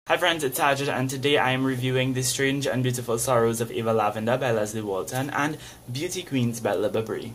Hi friends, it's Sajid and today I am reviewing The Strange and Beautiful Sorrows of Ava Lavender by Leslie Walton and Beauty Queens by Libba Brie.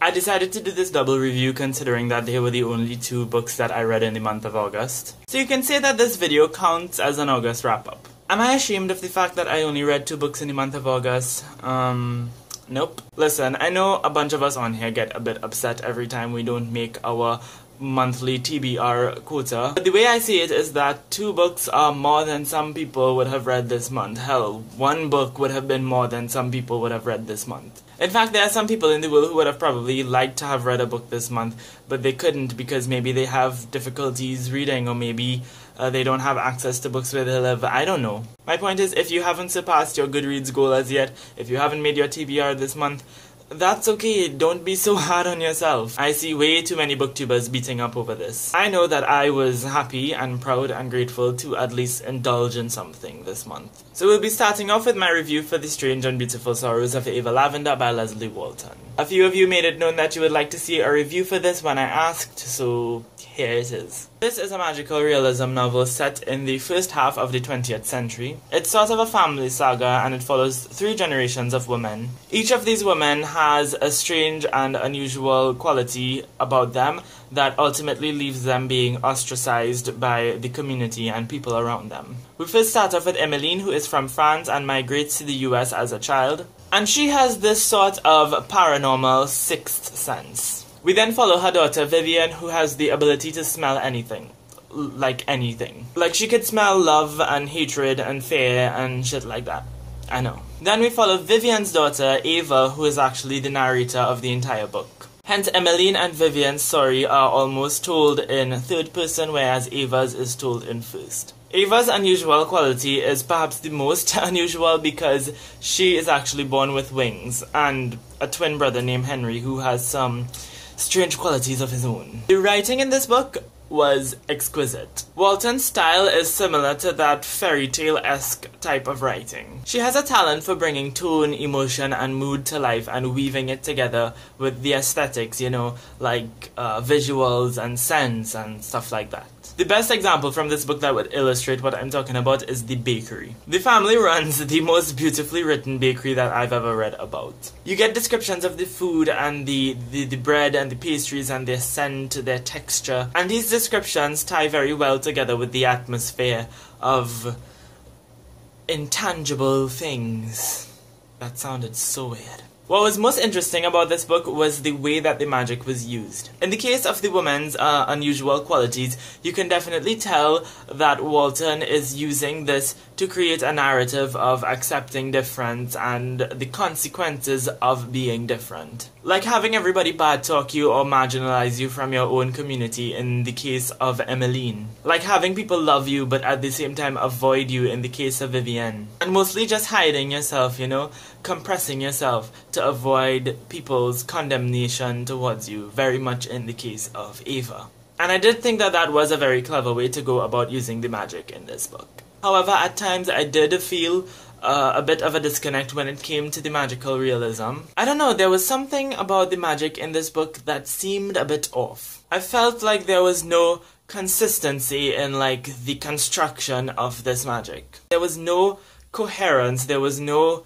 I decided to do this double review considering that they were the only two books that I read in the month of August. So you can say that this video counts as an August wrap-up. Am I ashamed of the fact that I only read 2 books in the month of August? Nope. Listen, I know a bunch of us on here get a bit upset every time we don't make our monthly TBR quota. But the way I see it is that 2 books are more than some people would have read this month. Hell, 1 book would have been more than some people would have read this month. In fact, there are some people in the world who would have probably liked to have read a book this month, but they couldn't because maybe they have difficulties reading or maybe they don't have access to books where they live. I don't know. My point is, if you haven't surpassed your Goodreads goal as yet, if you haven't made your TBR this month, that's okay, don't be so hard on yourself. I see way too many booktubers beating up over this. I know that I was happy and proud and grateful to at least indulge in something this month. So we'll be starting off with my review for The Strange and Beautiful Sorrows of Ava Lavender by Leslie Walton. A few of you made it known that you would like to see a review for this when I asked, so here it is. This is a magical realism novel set in the first half of the 20th century. It's sort of a family saga and it follows 3 generations of women. Each of these women has a strange and unusual quality about them that ultimately leaves them being ostracized by the community and people around them. We first start off with Emmeline, who is from France and migrates to the US as a child. And she has this sort of paranormal 6th sense. We then follow her daughter Vivian, who has the ability to smell anything. Like anything. Like she could smell love and hatred and fear and shit like that. I know. Then we follow Vivian's daughter Ava, who is actually the narrator of the entire book. Hence, Emmeline and Vivian's story are almost told in 3rd person, whereas Ava's is told in 1st. Ava's unusual quality is perhaps the most unusual because she is actually born with wings and a twin brother named Henry who has some strange qualities of his own. The writing in this book was exquisite. Walton's style is similar to that fairy tale-esque type of writing. She has a talent for bringing tone, emotion, and mood to life and weaving it together with the aesthetics, you know, like visuals and scents and stuff like that. The best example from this book that would illustrate what I'm talking about is the bakery. The family runs the most beautifully written bakery that I've ever read about. You get descriptions of the food and the bread and the pastries and their scent, their texture, and these descriptions tie very well together with the atmosphere of intangible things. That sounded so weird. What was most interesting about this book was the way that the magic was used. In the case of the woman's unusual qualities, you can definitely tell that Walton is using this to create a narrative of accepting difference and the consequences of being different. Like having everybody bad talk you or marginalize you from your own community in the case of Emmeline. Like having people love you but at the same time avoid you in the case of Vivienne. And mostly just hiding yourself, you know, compressing yourself to avoid people's condemnation towards you, very much in the case of Ava. And I did think that that was a very clever way to go about using the magic in this book. However, at times I did feel a bit of a disconnect when it came to the magical realism. I don't know, there was something about the magic in this book that seemed a bit off. I felt like there was no consistency in like the construction of this magic. There was no coherence, there was no,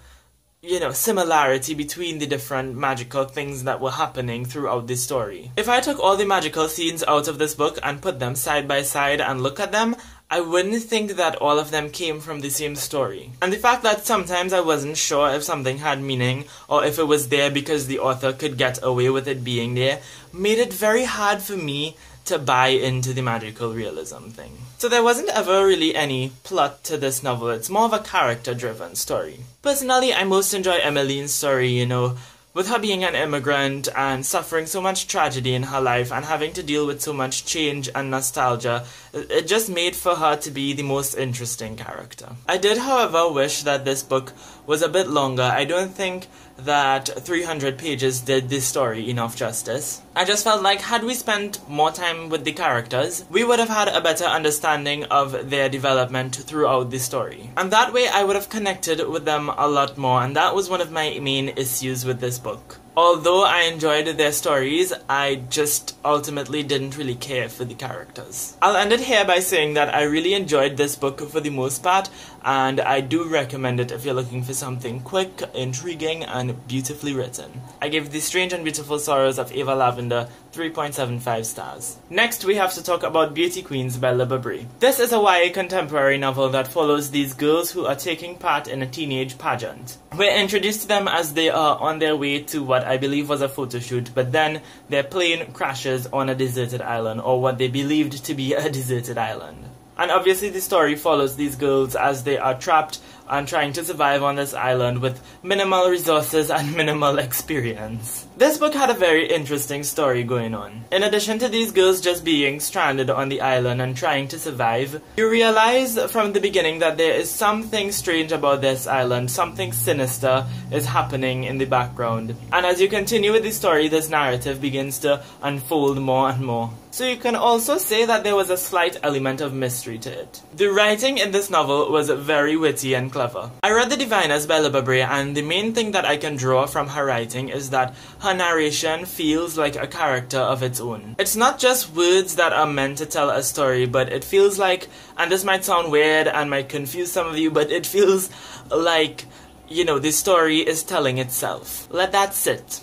you know, similarity between the different magical things that were happening throughout the story. If I took all the magical scenes out of this book and put them side by side and look at them, I wouldn't think that all of them came from the same story. And the fact that sometimes I wasn't sure if something had meaning or if it was there because the author could get away with it being there made it very hard for me to buy into the magical realism thing. So there wasn't ever really any plot to this novel, it's more of a character-driven story. Personally, I most enjoy Emmeline's story, you know, with her being an immigrant and suffering so much tragedy in her life and having to deal with so much change and nostalgia, it just made for her to be the most interesting character. I did, however, wish that this book was a bit longer. I don't think that 300 pages did this story enough justice. I just felt like had we spent more time with the characters, we would have had a better understanding of their development throughout the story. And that way I would have connected with them a lot more, and that was one of my main issues with this book. Although I enjoyed their stories, I just ultimately didn't really care for the characters. I'll end it here by saying that I really enjoyed this book for the most part, and I do recommend it if you're looking for something quick, intriguing, and beautifully written. I give The Strange and Beautiful Sorrows of Ava Lavender 3.75 stars. Next, we have to talk about Beauty Queens by Libba Bray. This is a YA contemporary novel that follows these girls who are taking part in a teenage pageant. We're introduced to them as they are on their way to what I believe was a photo shoot, but then their plane crashes on a deserted island, or what they believed to be a deserted island. And obviously the story follows these girls as they are trapped and trying to survive on this island with minimal resources and minimal experience. This book had a very interesting story going on. In addition to these girls just being stranded on the island and trying to survive, you realize from the beginning that there is something strange about this island, something sinister is happening in the background. And as you continue with the story, this narrative begins to unfold more and more. So you can also say that there was a slight element of mystery to it. The writing in this novel was very witty and clever. I read The Diviners by Libba Bray, and the main thing that I can draw from her writing is that her narration feels like a character of its own. It's not just words that are meant to tell a story, but it feels like, and this might sound weird and might confuse some of you, but it feels like, you know, the story is telling itself. Let that sit.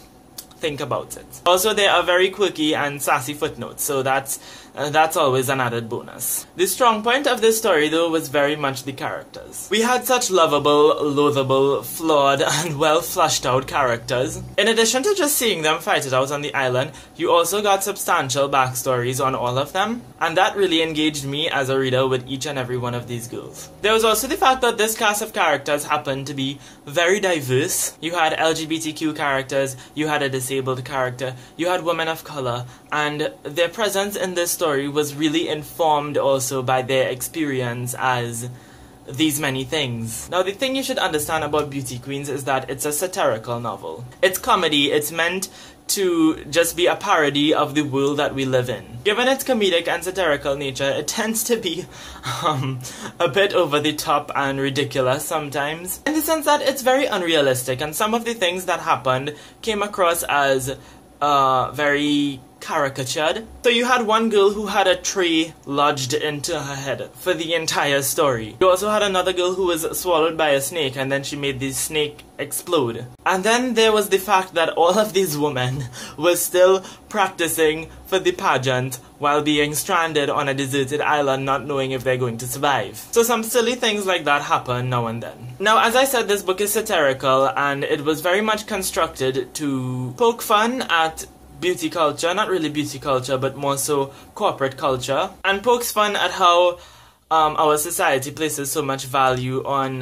Think about it. Also, there are very quirky and sassy footnotes, so that's always an added bonus. The strong point of this story, though, was very much the characters. We had such lovable, loathable, flawed, and well-flushed-out characters. In addition to just seeing them fight it out on the island, you also got substantial backstories on all of them, and that really engaged me as a reader with each and every one of these girls. There was also the fact that this cast of characters happened to be very diverse. You had LGBTQ characters, you had a disabled character, you had women of color, and their presence in this story was really informed also by their experience as these many things. Now, the thing you should understand about Beauty Queens is that it's a satirical novel. It's comedy, it's meant to just be a parody of the world that we live in. Given its comedic and satirical nature, it tends to be a bit over the top and ridiculous sometimes, in the sense that it's very unrealistic, and some of the things that happened came across as very caricatured. So you had one girl who had a tree lodged into her head for the entire story. You also had another girl who was swallowed by a snake, and then she made the snake explode. And then there was the fact that all of these women were still practicing for the pageant while being stranded on a deserted island, not knowing if they're going to survive. So some silly things like that happen now and then. Now, as I said, this book is satirical, and it was very much constructed to poke fun at beauty culture, not really beauty culture, but more so corporate culture, and pokes fun at how our society places so much value on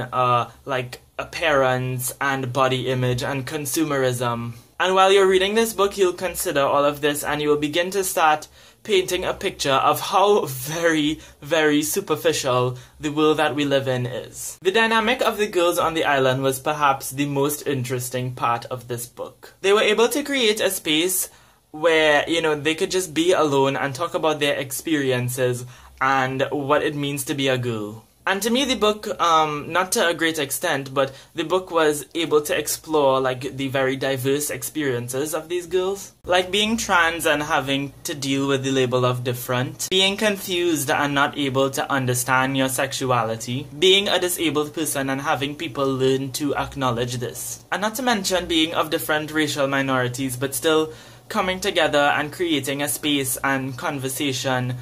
like appearance and body image and consumerism. And while you're reading this book, you'll consider all of this, and you will begin to start painting a picture of how very, very superficial the world that we live in is. The dynamic of the girls on the island was perhaps the most interesting part of this book. They were able to create a space where, you know, they could just be alone and talk about their experiences and what it means to be a girl. And to me, the book, not to a great extent, but the book was able to explore, like, the very diverse experiences of these girls. Like being trans and having to deal with the label of different, being confused and not able to understand your sexuality, being a disabled person and having people learn to acknowledge this. And not to mention being of different racial minorities, but still coming together and creating a space and conversation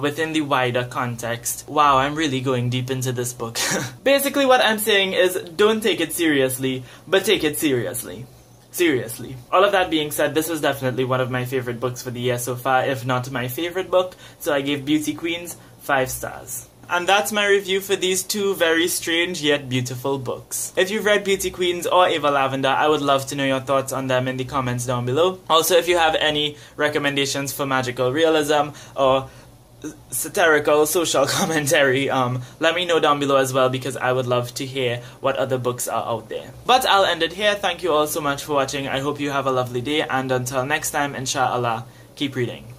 within the wider context. Wow, I'm really going deep into this book. Basically what I'm saying is, don't take it seriously, but take it seriously. Seriously. All of that being said, this was definitely one of my favorite books for the year so far, if not my favorite book, so I gave Beauty Queens 5 stars. And that's my review for these two very strange yet beautiful books. If you've read Beauty Queens or Ava Lavender, I would love to know your thoughts on them in the comments down below. Also, if you have any recommendations for magical realism or satirical social commentary, let me know down below as well, because I would love to hear what other books are out there. But I'll end it here. Thank you all so much for watching. I hope you have a lovely day, and until next time, inshallah, keep reading.